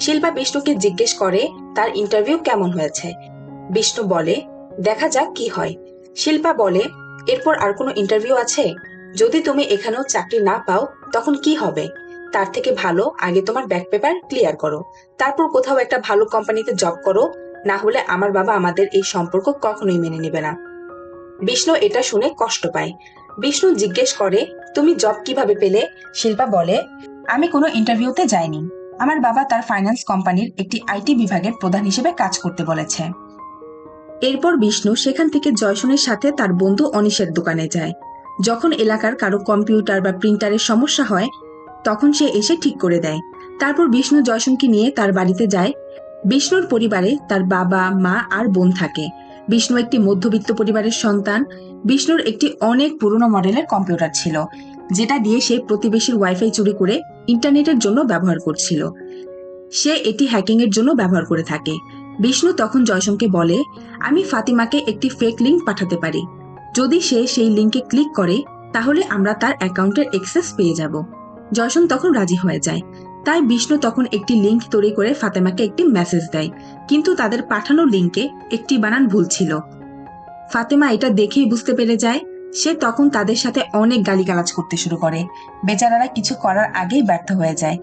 শিল্পা বিষ্ণুকে জিজ্ঞেস করে তার ইন্টারভিউ কেমন হয়েছে। বিষ্ণু বলে, দেখা যাক কি হয়। শিল্পা বলে, এরপর আর কোনো ইন্টারভিউ আছে? যদি তুমি এখানেও চাকরি না পাও তখন কি হবে? তার থেকে ভালো আগে তোমার ব্যাক পেপার ক্লিয়ার করো, তারপর কোথাও একটা ভালো কোম্পানিতে জব করো, না হলে আমার বাবা আমাদের এই সম্পর্ক কখনোই মেনে নেবে না। বিষ্ণু এটা শুনে কষ্ট পায়। বিষ্ণু জিজ্ঞেস করে, তুমি জব কিভাবে পেলে? শিল্পা বলে, আমি কোনো ইন্টারভিউতে যাইনি। আমার বাবা তার ফাইন্যান্স কোম্পানির একটি আইটি বিভাগের প্রধান হিসেবে কাজ করতে বলেছে। এরপর বিষ্ণু সেখান থেকে জয়সনের সাথে তার বন্ধু অনিশের দোকানে যায়। যখন এলাকার কারো কম্পিউটার বা প্রিন্টারের সমস্যা হয় তখন সে এসে ঠিক করে দেয়। তারপর বিষ্ণু জয়সনকে নিয়ে তার বাড়িতে যায়। বিষ্ণুর পরিবারে তার বাবা, মা আর বোন থাকে। বিষ্ণু একটি মধ্যবিত্ত পরিবারের সন্তান। বিষ্ণুর একটি অনেক পুরনো মডেলের কম্পিউটার ছিল, যেটা দিয়ে সে প্রতিবেশীর ওয়াইফাই চুরি করে ইন্টারনেটের জন্য ব্যবহার করছিল। সে এটি হ্যাকিং এর জন্য ব্যবহার করে থাকে। বিষ্ণু তখন জয়সনকে বলে, আমি ফাতিমাকে একটি ফেক লিংক পাঠাতে পারি। যদি সে সেই লিংকে ক্লিক করে তাহলে আমরা তার অ্যাকাউন্টের অ্যাক্সেস পেয়ে যাব। জয়সন তখন রাজি হয়ে যায়। তাই বিষ্ণু তখন একটি লিংক তৈরি করে ফাতেমাকে একটি মেসেজ দেয়, কিন্তু তাদের পাঠানো লিংকে একটি বানান ভুল ছিল। ফাতেমা এটা দেখেই বুঝতে পেরে যায়। সে তখন তাদের সাথে অনেক গালিগালাজ করতে শুরু করে। বেচারারা কিছু করার আগেই ব্যর্থ হয়ে যায়।